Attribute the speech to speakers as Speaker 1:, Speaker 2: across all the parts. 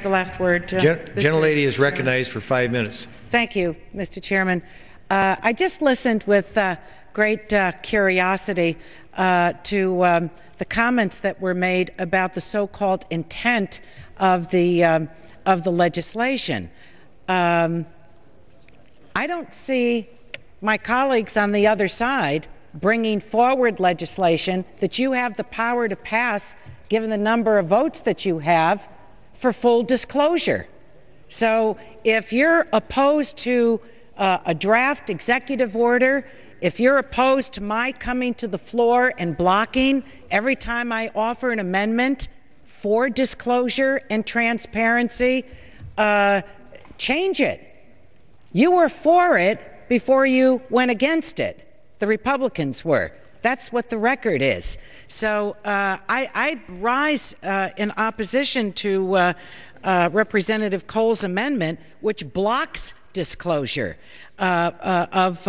Speaker 1: The last word.
Speaker 2: Gentlelady is recognized for 5 minutes.
Speaker 1: Thank you, Mr. Chairman. I just listened with great curiosity to the comments that were made about the so-called intent of the legislation. I don't see my colleagues on the other side bringing forward legislation that you have the power to pass, given the number of votes that you have, for full disclosure. So if you're opposed to a draft executive order, if you're opposed to my coming to the floor and blocking every time I offer an amendment for disclosure and transparency, change it. You were for it before you went against it. The Republicans were. That's what the record is. So I rise in opposition to Representative Cole's amendment, which blocks disclosure of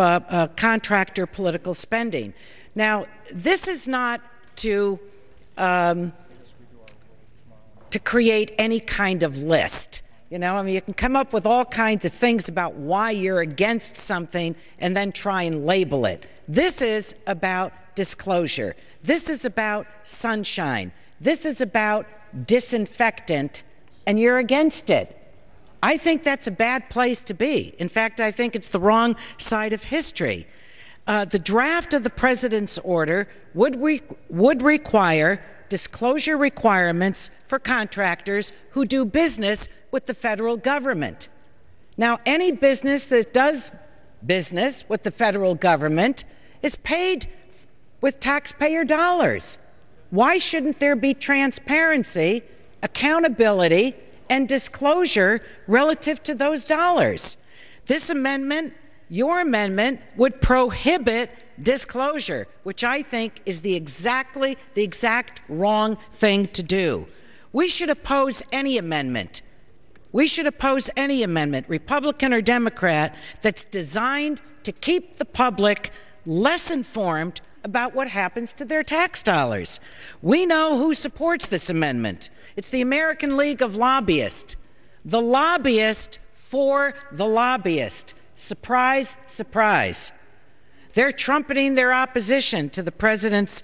Speaker 1: contractor political spending. Now, this is not to create any kind of list. You know, I mean, you can come up with all kinds of things about why you're against something and then try and label it. This is about disclosure. This is about sunshine. This is about disinfectant, and you're against it. I think that's a bad place to be. In fact, I think it's the wrong side of history. The draft of the president's order would require disclosure requirements for contractors who do business with the federal government. Now, any business that does business with the federal government is paid with taxpayer dollars. Why shouldn't there be transparency, accountability, and disclosure relative to those dollars? This amendment, your amendment, would prohibit disclosure, which I think is the exact wrong thing to do. We should oppose any amendment. We should oppose any amendment, Republican or Democrat, that's designed to keep the public less informed about what happens to their tax dollars. We know who supports this amendment. It's the American League of Lobbyists. The lobbyist for the lobbyist. Surprise, surprise. They're trumpeting their opposition to the president's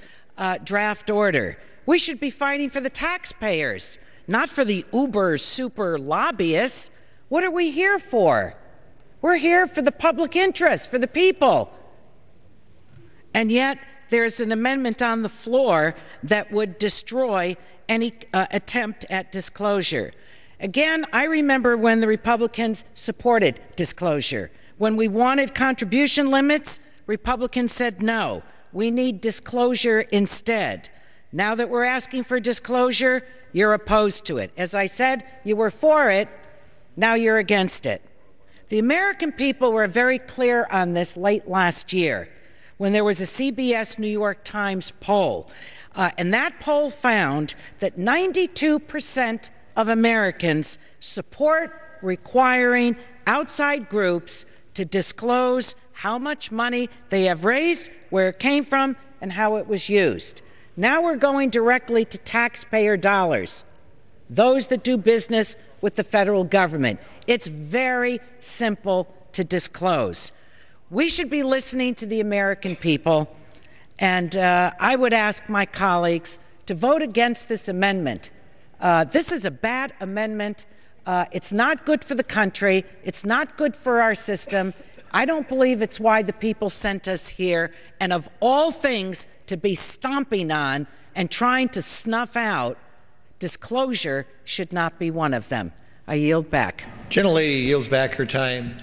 Speaker 1: draft order. We should be fighting for the taxpayers, not for the uber super lobbyists. What are we here for? We're here for the public interest, for the people. And yet there's an amendment on the floor that would destroy any attempt at disclosure. Again, I remember when the Republicans supported disclosure. When we wanted contribution limits, Republicans said no. We need disclosure instead. Now that we're asking for disclosure, you're opposed to it. As I said, you were for it, now you're against it. The American people were very clear on this late last year when there was a CBS New York Times poll. And that poll found that 92% of Americans support requiring outside groups to disclose how much money they have raised, where it came from, and how it was used. Now we're going directly to taxpayer dollars, those that do business with the federal government. It's very simple to disclose. We should be listening to the American people, and I would ask my colleagues to vote against this amendment. This is a bad amendment. It's not good for the country. It's not good for our system. I don't believe it's why the people sent us here, and of all things to be stomping on and trying to snuff out, disclosure should not be one of them. I yield back.
Speaker 2: Gentlelady yields back her time.